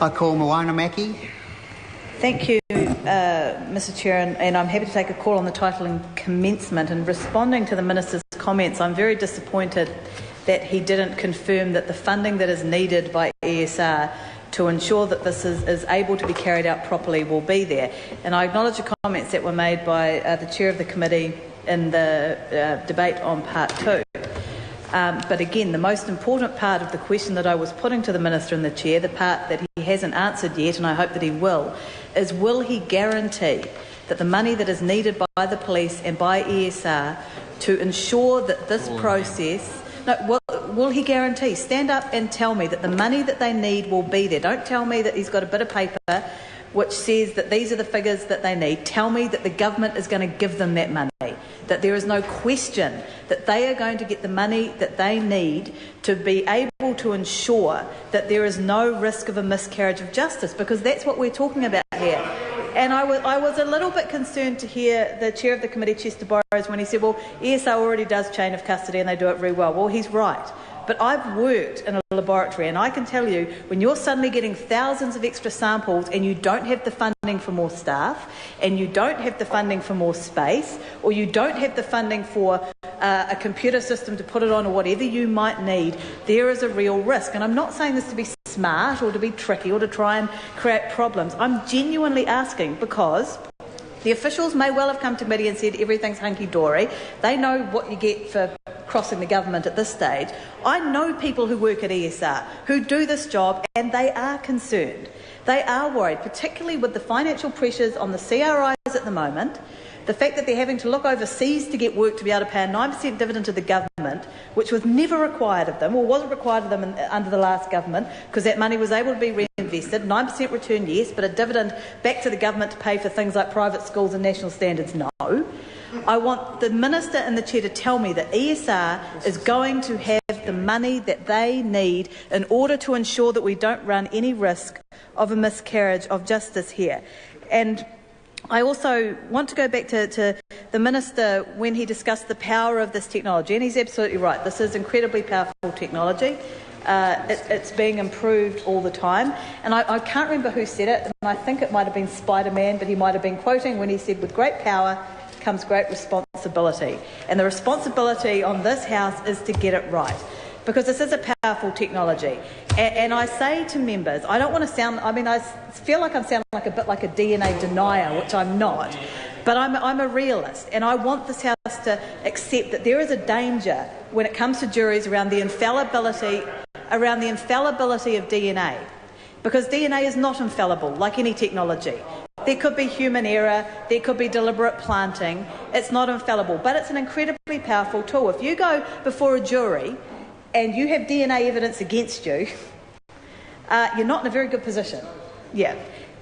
I call Moana Mackie. Thank you, Mr Chair, and I'm happy to take a call on the title and commencement. And responding to the Minister's comments, I'm very disappointed that he didn't confirm that the funding that is needed by ESR to ensure that this is able to be carried out properly will be there. And I acknowledge the comments that were made by the Chair of the Committee in the debate on Part 2. But again, the most important part of the question that I was putting to the Minister and the Chair, the part that he hasn't answered yet, and I hope that he is will he guarantee that the money that is needed by the police and by ESR to ensure that this process... No, will he guarantee? Stand up and tell me that the money that they need will be there. Don't tell me that he's got a bit of paper which says that these are the figures that they need. Tell me that the government is going to give them that money, that there is no question that they are going to get the money that they need to be able to ensure that there is no risk of a miscarriage of justice, because that's what we're talking about here. And I was a little bit concerned to hear the Chair of the Committee, Chester Burrows, when he said, well, ESR already does chain of custody and they do it very well. Well, he's right. But I've worked in a laboratory, and I can tell you, when you're suddenly getting thousands of extra samples and you don't have the funding for more staff, and you don't have the funding for more space, or you don't have the funding for a computer system to put it on, or whatever you might need, there is a real risk. And I'm not saying this to be smart or to be tricky or to try and create problems. I'm genuinely asking because the officials may well have come to committee and said everything's hunky-dory. They know what you get for crossing the government at this stage. I know people who work at ESR who do this job, and they are concerned. They are worried, particularly with the financial pressures on the CRIs at the moment, the fact that they're having to look overseas to get work to be able to pay a 9% dividend to the government, which was never required of them, or wasn't required of them under the last government, because that money was able to be reinvested. 9% return, yes, but a dividend back to the government to pay for things like private schools and national standards, no. I want the Minister and the Chair to tell me that ESR is going to have the money that they need in order to ensure that we don't run any risk of a miscarriage of justice here. And I also want to go back to the Minister when he discussed the power of this technology, and he's absolutely right. This is incredibly powerful technology. It's being improved all the time. And I can't remember who said it, and I think it might have been Spider-Man, but he might have been quoting when he said, with great power comes great responsibility. And the responsibility on this House is to get it right, because this is a powerful technology. And I say to members, I don't want to sound, I feel like I'm sounding like a bit like a DNA denier, which I'm not, but I'm a realist, and I want this House to accept that there is a danger when it comes to juries around the infallibility of DNA, because DNA is not infallible like any technology. There could be human error, there could be deliberate planting. It's not infallible, but it's an incredibly powerful tool. If you go before a jury and you have DNA evidence against you, you're not in a very good position. Yeah.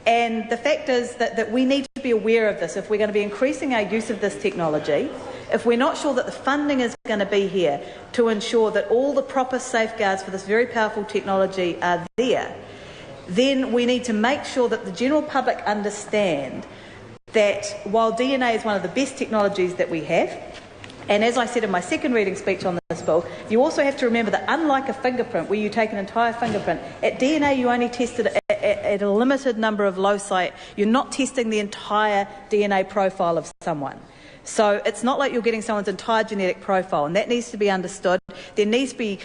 And the fact is that we need to be aware of this if we're going to be increasing our use of this technology, if we're not sure that the funding is going to be here to ensure that all the proper safeguards for this very powerful technology are there, then we need to make sure that the general public understand that while DNA is one of the best technologies that we have, and as I said in my second reading speech on this bill, you also have to remember that unlike a fingerprint where you take an entire fingerprint, at DNA you only test it at a limited number of loci. You're not testing the entire DNA profile of someone. So it's not like you're getting someone's entire genetic profile, and that needs to be understood. There needs to be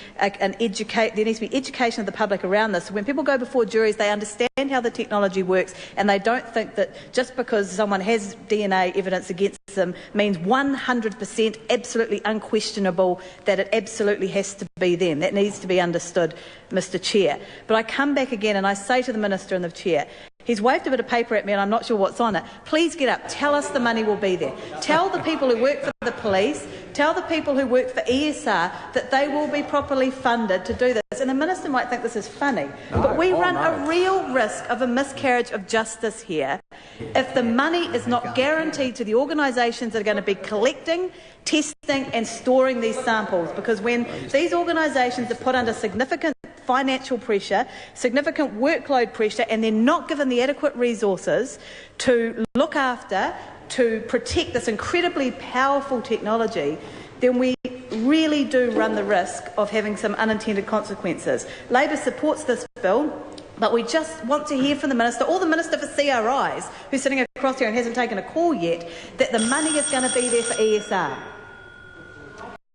education of the public around this. So when people go before juries, they understand how the technology works, and they don't think that just because someone has DNA evidence against them means 100% absolutely unquestionable that it absolutely has to be them. That needs to be understood, Mr Chair. But I come back again and I say to the Minister and the Chair, he's waved a bit of paper at me and I'm not sure what's on it. Please get up. Tell us the money will be there. Tell the people who work for the police, tell the people who work for ESR that they will be properly funded to do this. And the Minister might think this is funny, but we run a real risk of a miscarriage of justice here if the money is not guaranteed to the organisations that are going to be collecting, testing and storing these samples. Because when these organisations are put under significant financial pressure, significant workload pressure, and they're not given the adequate resources to look after, to protect this incredibly powerful technology, then we really do run the risk of having some unintended consequences. Labor supports this bill. But we just want to hear from the Minister, or the Minister for CRIs, who's sitting across here and hasn't taken a call yet, that the money is going to be there for ESR.